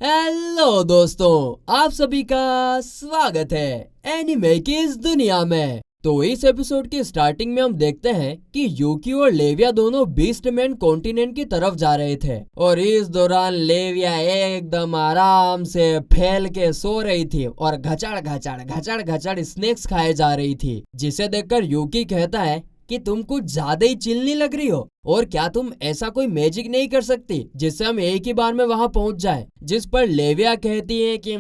Hello दोस्तों, आप सभी का स्वागत है एनिमे की इस दुनिया में। तो इस एपिसोड की स्टार्टिंग में हम देखते हैं कि यूकी और लेविया दोनों बीस्टमैन कॉन्टिनेंट की तरफ जा रहे थे और इस दौरान लेविया एकदम आराम से फैल के सो रही थी और घचड़ घचड़ घचड़ घचड़ स्नैक्स खाए जा रही थी, जिसे देखकर यूकी कहता है कि तुम कुछ ज्यादा ही चिल्ली लग रही हो और क्या तुम ऐसा कोई मैजिक नहीं कर सकती जिससे हम एक ही बार में वहां पहुंच जाए। जिस पर लेविया कहती है कि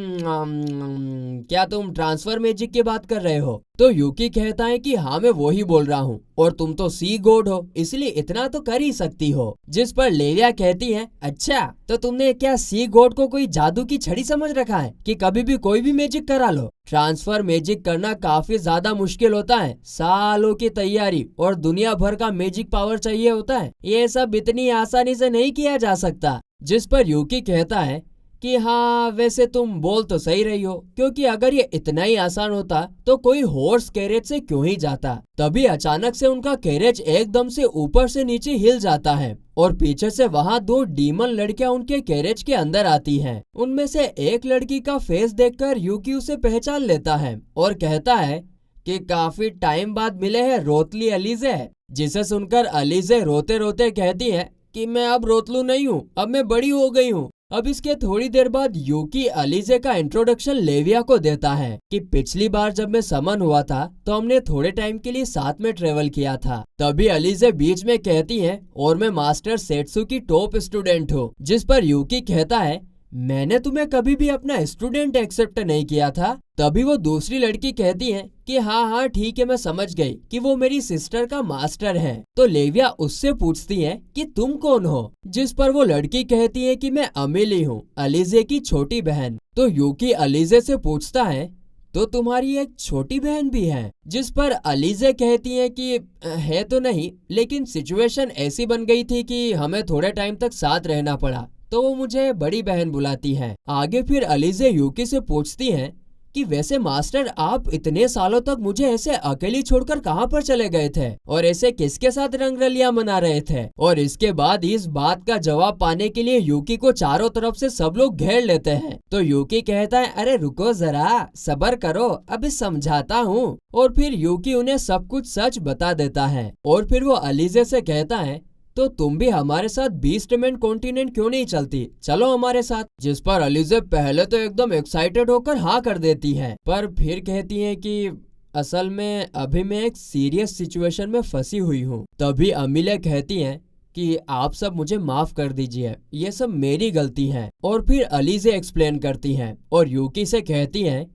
क्या तुम ट्रांसफर मैजिक की बात कर रहे हो? तो यूकी कहता है कि हाँ, मैं वही बोल रहा हूँ और तुम तो सी गॉड हो इसलिए इतना तो कर ही सकती हो। जिस पर लेविया कहती है, अच्छा तो तुमने क्या सी गॉड को कोई जादू की छड़ी समझ रखा है कि कभी भी कोई भी मैजिक करा लो? ट्रांसफर मैजिक करना काफी ज्यादा मुश्किल होता है, सालों की तैयारी और दुनिया भर का मैजिक पावर चाहिए होता है, ये सब इतनी आसानी से नहीं किया जा सकता। जिस पर यूकी कहता है कि हाँ, वैसे तुम बोल तो सही रही हो, क्योंकि अगर ये इतना ही आसान होता तो कोई हॉर्स कैरेज से क्यों ही जाता। तभी अचानक से उनका कैरेज एकदम से ऊपर से नीचे हिल जाता है और पीछे से वहाँ दो डीमन लड़कियां उनके कैरेज के अंदर आती हैं। उनमें से एक लड़की का फेस देखकर यूकी उसे पहचान लेता है और कहता है कि काफी टाइम बाद मिले हैं रोतली अलीजे। जिसे सुनकर अलीजे रोते रोते कहती है कि मैं अब रोतलू नहीं हूँ, अब मैं बड़ी हो गई हूँ। अब इसके थोड़ी देर बाद यूकी अलीजे का इंट्रोडक्शन लेविया को देता है कि पिछली बार जब मैं समन हुआ था तो हमने थोड़े टाइम के लिए साथ में ट्रेवल किया था। तभी अलीजे बीच में कहती है, और मैं मास्टर सेट्सू की टॉप स्टूडेंट हूँ। जिस पर यूकी कहता है, मैंने तुम्हें कभी भी अपना स्टूडेंट एक्सेप्ट नहीं किया था। तभी वो दूसरी लड़की कहती है कि हाँ हाँ ठीक है, मैं समझ गई कि वो मेरी सिस्टर का मास्टर है। तो लेविया उससे पूछती है कि तुम कौन हो? जिस पर वो लड़की कहती है कि मैं अमीली हूँ, अलीजे की छोटी बहन। तो यूकी अलीजे से पूछता है, तो तुम्हारी एक छोटी बहन भी है? जिस पर अलीजे कहती है कि है तो नहीं, लेकिन सिचुएशन ऐसी बन गई थी कि हमें थोड़े टाइम तक साथ रहना पड़ा, तो वो मुझे बड़ी बहन बुलाती है। आगे फिर अलीजे यूकी से पूछती हैं कि वैसे मास्टर, आप इतने सालों तक मुझे ऐसे अकेली छोड़कर कहाँ पर चले गए थे और ऐसे किसके साथ रंगरलियां मना रहे थे? और इसके बाद इस बात का जवाब पाने के लिए यूकी को चारों तरफ से सब लोग घेर लेते हैं। तो यूकी कहता है, अरे रुको जरा, सब्र करो, अभी समझाता हूँ। और फिर यूकी उन्हें सब कुछ सच बता देता है और फिर वो अलीजे से कहता है, तो तुम भी हमारे साथ बीस्टमैन कॉन्टिनेंट क्यों नहीं चलती, चलो हमारे साथ। जिस पर अलीजे पहले तो एकदम एक्साइटेड होकर हाँ कर देती है, पर फिर कहती है कि असल में अभी मैं एक सीरियस सिचुएशन में फंसी हुई हूँ। तभी अमीले कहती हैं कि आप सब मुझे माफ कर दीजिए, ये सब मेरी गलती है। और फिर अलीजे एक्सप्लेन करती हैं और यूकी से कहती हैं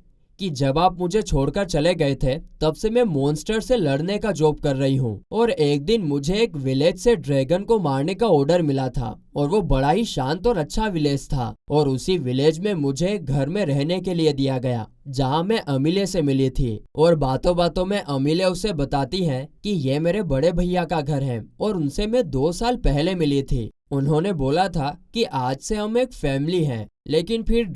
कि जब आप मुझे छोड़कर चले गए थे तब से मैं मॉन्स्टर से लड़ने का जॉब कर रही हूँ और एक दिन मुझे एक विलेज से ड्रैगन को मारने का ऑर्डर मिला था और वो बड़ा ही शांत और अच्छा विलेज था और उसी विलेज में मुझे एक घर में रहने के लिए दिया गया जहाँ मैं अमीले से मिली थी। और बातों बातों में अमीले उसे बताती है कि ये मेरे बड़े भैया का घर है और उनसे मैं 2 साल पहले मिली थी। उन्होंने बोला था कि आज से हम एक फैमिली हैं, लेकिन फिर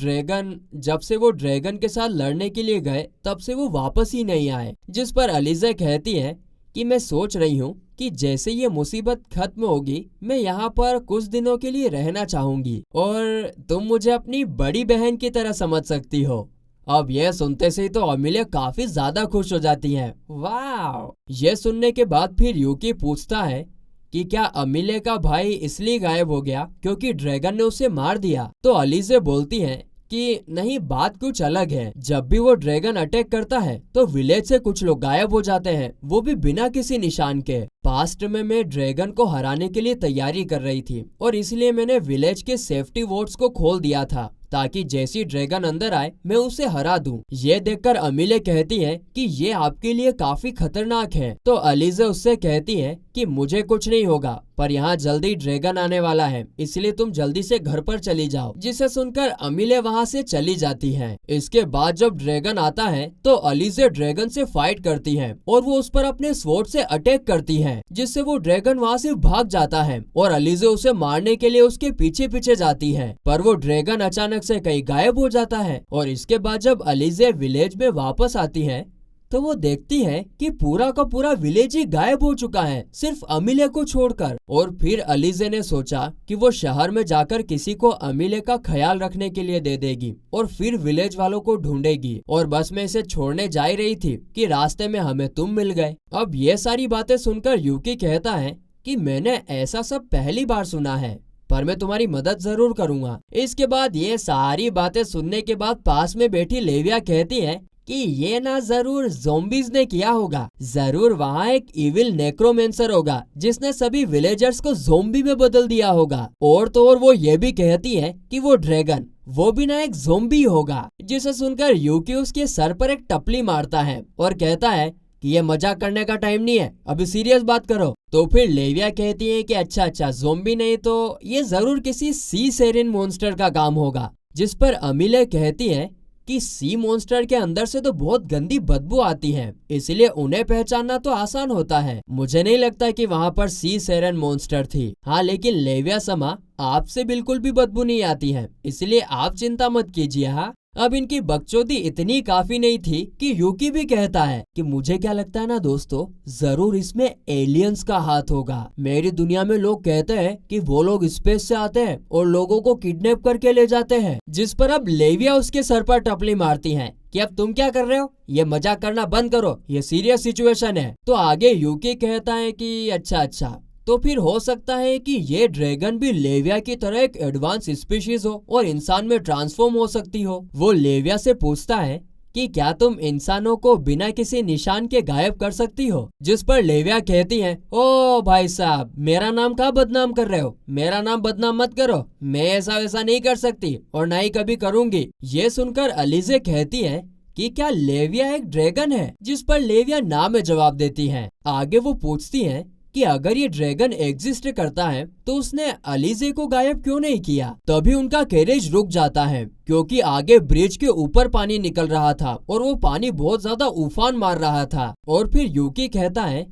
जब से वो ड्रैगन के साथ लड़ने के लिए गए तब से वो वापस ही नहीं आए। जिस पर अलीजे कहती है कि मैं सोच रही हूँ कि जैसे ये मुसीबत खत्म होगी मैं यहाँ पर कुछ दिनों के लिए रहना चाहूंगी और तुम मुझे अपनी बड़ी बहन की तरह समझ सकती हो। अब यह सुनते से ही तो अमीले काफी ज्यादा खुश हो जाती हैं। वाह! यह सुनने के बाद फिर यूकी पूछता है कि क्या अमीले का भाई इसलिए गायब हो गया क्योंकि ड्रैगन ने उसे मार दिया? तो अलीजे बोलती हैं कि नहीं, बात कुछ अलग है। जब भी वो ड्रैगन अटैक करता है तो विलेज से कुछ लोग गायब हो जाते हैं, वो भी बिना किसी निशान के। पास्ट में मैं ड्रैगन को हराने के लिए तैयारी कर रही थी और इसलिए मैंने विलेज के सेफ्टी वॉर्ड्स को खोल दिया था ताकि जैसी ड्रैगन अंदर आए मैं उसे हरा दूं। ये देखकर अमीले कहती हैं कि ये आपके लिए काफी खतरनाक है। तो अलीजे उससे कहती हैं कि मुझे कुछ नहीं होगा, पर यहाँ जल्दी ड्रैगन आने वाला है, इसलिए तुम जल्दी से घर पर चली जाओ। जिसे सुनकर अमीले वहाँ से चली जाती हैं। इसके बाद जब ड्रैगन आता है तो अलीजे ड्रैगन से फाइट करती है और वो उस पर अपने स्वॉर्ड से अटैक करती है, जिससे वो ड्रैगन वहाँ से भाग जाता है और अलीजे उसे मारने के लिए उसके पीछे पीछे जाती है, पर वो ड्रैगन अचानक से कहीं गायब हो जाता है। और इसके बाद जब अलीजे विलेज में वापस आती है तो वो देखती है कि पूरा का पूरा विलेज ही गायब हो चुका है, सिर्फ अमीले को छोड़कर। और फिर अलीजे ने सोचा कि वो शहर में जाकर किसी को अमीले का ख्याल रखने के लिए दे देगी और फिर विलेज वालों को ढूंढेगी। और बस में इसे छोड़ने जा ही रही थी कि रास्ते में हमें तुम मिल गए। अब ये सारी बातें सुनकर यूकी कहता है कि मैंने ऐसा सब पहली बार सुना है, पर मैं तुम्हारी मदद जरूर करूंगा। इसके बाद ये सारी बातें सुनने के बाद पास में बैठी लेविया कहती है कि ये ना जरूर ज़ॉम्बीज़ ने किया होगा, जरूर वहाँ एक इविल नेक्रोमेंसर होगा जिसने सभी विलेजर्स को ज़ॉम्बी में बदल दिया होगा। और तो और वो ये भी कहती है कि वो ड्रैगन, वो भी ना एक ज़ॉम्बी होगा। जिसे सुनकर यूकी उसके सर पर एक टपली मारता है और कहता है कि ये मजाक करने का टाइम नहीं है, अभी सीरियस बात करो। तो फिर लेविया कहती है कि अच्छा ज़ॉम्बी नहीं तो ये जरूर किसी सी सेरिन मॉन्स्टर का काम होगा। जिस पर अमीले कहती है कि सी मॉन्स्टर के अंदर से तो बहुत गंदी बदबू आती है, इसलिए उन्हें पहचानना तो आसान होता है। मुझे नहीं लगता कि वहाँ पर सी सेरन मॉन्स्टर थी। हाँ, लेकिन लेविया समा आपसे बिल्कुल भी बदबू नहीं आती है, इसलिए आप चिंता मत कीजिए। हाँ, अब इनकी बकचोदी इतनी काफी नहीं थी कि यूकी भी कहता है कि मुझे क्या लगता है ना दोस्तों, जरूर इसमें एलियंस का हाथ होगा। मेरी दुनिया में लोग कहते हैं कि वो लोग स्पेस से आते हैं और लोगों को किडनैप करके ले जाते हैं। जिस पर अब लेविया उसके सर पर टपली मारती है कि अब तुम क्या कर रहे हो, ये मजाक करना बंद करो, ये सीरियस सिचुएशन है। तो आगे यूकी कहता है कि अच्छा तो फिर हो सकता है कि ये ड्रैगन भी लेविया की तरह एक एडवांस स्पीशीज हो और इंसान में ट्रांसफॉर्म हो सकती हो। वो लेविया से पूछता है कि क्या तुम इंसानों को बिना किसी निशान के गायब कर सकती हो। जिस पर लेविया कहती है, ओ भाई साहब, मेरा नाम कहाँ बदनाम कर रहे हो, मेरा नाम बदनाम मत करो, मैं ऐसा वैसा नहीं कर सकती और ना ही कभी करूंगी। ये सुनकर अलीजे कहती है कि क्या लेविया एक ड्रैगन है। जिस पर लेविया ना में जवाब देती है। आगे वो पूछती है कि अगर ये ड्रैगन एग्जिस्ट करता है तो उसने अलीजे को गायब क्यों नहीं किया। तभी उनका कैरेज रुक जाता है क्योंकि आगे ब्रिज के ऊपर पानी निकल रहा था और वो पानी बहुत ज्यादा उफान मार रहा था। और फिर यूकी कहता है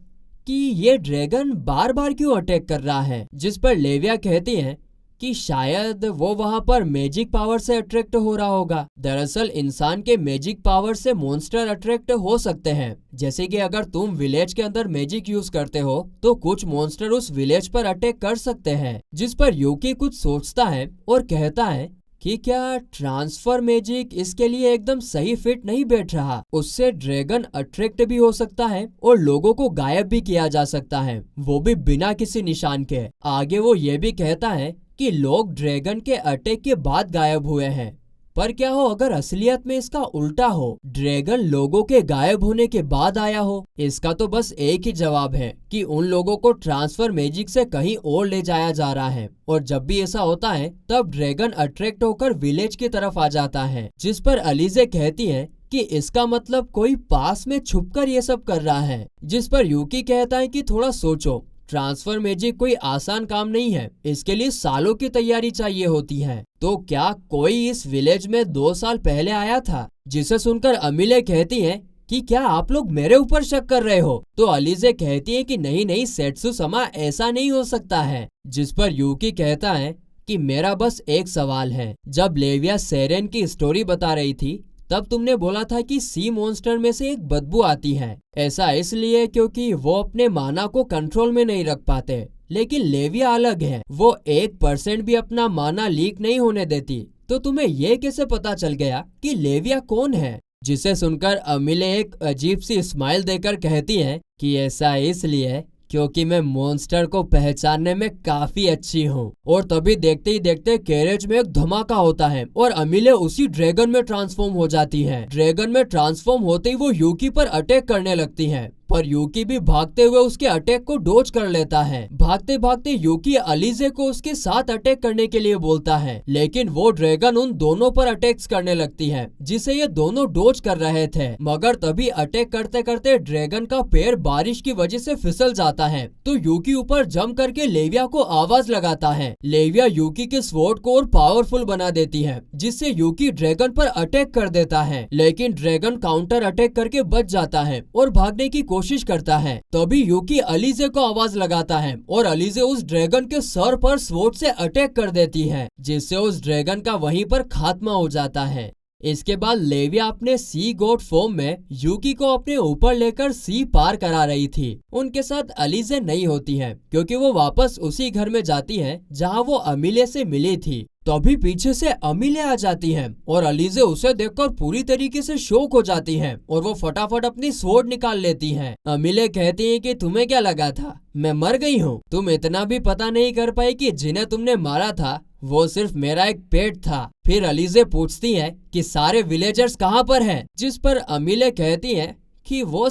कि ये ड्रैगन बार बार क्यों अटैक कर रहा है। जिस पर लेविया कहती है कि शायद वो वहाँ पर मैजिक पावर से अट्रैक्ट हो रहा होगा। दरअसल इंसान के मैजिक पावर से मॉन्स्टर अट्रैक्ट हो सकते हैं। जैसे कि अगर तुम विलेज के अंदर मैजिक यूज करते हो तो कुछ मॉन्स्टर उस विलेज पर अटैक कर सकते हैं। जिस पर यूकी कुछ सोचता है और कहता है कि क्या ट्रांसफर मैजिक इसके लिए एकदम सही फिट नहीं बैठ रहा। उससे ड्रैगन अट्रैक्ट भी हो सकता है और लोगों को गायब भी किया जा सकता है, वो भी बिना किसी निशान के। आगे वो ये भी कहता है कि लोग ड्रैगन के अटैक के बाद गायब हुए हैं, पर क्या हो अगर असलियत में इसका उल्टा हो, ड्रैगन लोगों के गायब होने के बाद आया हो। इसका तो बस एक ही जवाब है कि उन लोगों को ट्रांसफर मैजिक से कहीं और ले जाया जा रहा है और जब भी ऐसा होता है तब ड्रैगन अट्रैक्ट होकर विलेज की तरफ आ जाता है। जिस पर अलीजे कहती है कि इसका मतलब कोई पास में छुपकर ये सब कर रहा है। जिस पर यूकी कहता है कि थोड़ा सोचो, ट्रांसफर मैजिक कोई आसान काम नहीं है, इसके लिए सालों की तैयारी चाहिए होती है। तो क्या कोई इस विलेज में 2 साल पहले आया था। जिसे सुनकर अमीले कहती है कि क्या आप लोग मेरे ऊपर शक कर रहे हो। तो अलीजे कहती है कि नहीं सेट्सु समा, ऐसा नहीं हो सकता है। जिस पर यूकी कहता है कि मेरा बस एक सवाल है, जब लेविया सेरेन की स्टोरी बता रही थी तब तुमने बोला था कि सी मॉन्स्टर में से एक बदबू आती है। ऐसा इसलिए क्योंकि वो अपने माना को कंट्रोल में नहीं रख पाते, लेकिन लेविया अलग है, वो 1% भी अपना माना लीक नहीं होने देती। तो तुम्हें ये कैसे पता चल गया कि लेविया कौन है। जिसे सुनकर अमीले एक अजीब सी स्माइल देकर कहती है कि ऐसा इसलिए क्योंकि मैं मॉन्स्टर को पहचानने में काफी अच्छी हूँ। और तभी देखते ही देखते कैरेज में एक धमाका होता है और अमीले उसी ड्रैगन में ट्रांसफॉर्म हो जाती है। ड्रैगन में ट्रांसफॉर्म होते ही वो यूकी पर अटैक करने लगती है, पर यूकी भी भागते हुए उसके अटैक को डोज कर लेता है। भागते भागते यूकी अलीजे को उसके साथ अटैक करने के लिए बोलता है, लेकिन वो ड्रैगन उन दोनों पर अटैक्स करने लगती है जिसे ये दोनों डोज कर रहे थे। मगर तभी अटैक करते करते ड्रैगन का पैर बारिश की वजह से फिसल जाता है। तो यूकी ऊपर जंप करके लेविया को आवाज लगाता है। लेविया यूकी के स्वॉर्ड को और पावरफुल बना देती है, जिससे यूकी ड्रैगन पर अटैक कर देता है, लेकिन ड्रैगन काउंटर अटैक करके बच जाता है और भागने की कोशिश करता है। तभी यूकी अलीजे को आवाज लगाता है और अलीजे उस ड्रैगन के सर पर स्वॉर्ड से अटैक कर देती है, जिससे उस ड्रैगन का वहीं पर खात्मा हो जाता है। इसके बाद लेविया अपने सी गोट फॉर्म में यूकी को अपने ऊपर लेकर सी पार करा रही थी। उनके साथ अलीजे नहीं होती है क्योंकि वो वापस उसी घर में जाती है जहाँ वो अमीले से मिली थी। तभी पीछे से अमीले आ जाती हैं और अलीजे उसे देखकर पूरी तरीके से शॉक हो जाती हैं और वो फटाफट अपनी स्वॉर्ड निकाल लेती हैं। अमीले कहती हैं कि तुम्हें क्या लगा था मैं मर गई हूँ? तुम इतना भी पता नहीं कर पाई कि जिन्हें तुमने मारा था वो सिर्फ मेरा एक पेट था। फिर अलीजे पूछती है कि सारे विलेजर्स कहाँ पर हैं? जिस पर अमीले कहती हैं कि वो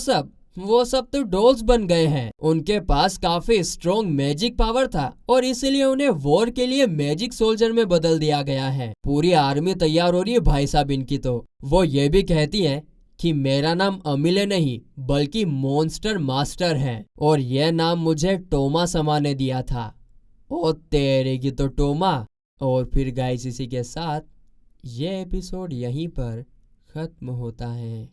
सब तो डॉल्स बन गए हैं। उनके पास काफी स्ट्रॉन्ग मैजिक पावर था और इसीलिए उन्हें वॉर के लिए मैजिक सोल्जर में बदल दिया गया है। पूरी आर्मी तैयार हो रही है भाई साहब इनकी। तो वो ये भी कहती हैं कि मेरा नाम अमीले नहीं बल्कि मॉन्स्टर मास्टर है और यह नाम मुझे टोमा समा ने दिया था। ओ तेरे की तो टोमा। और फिर गाइस इसी के साथ ये एपिसोड यहीं पर खत्म होता है।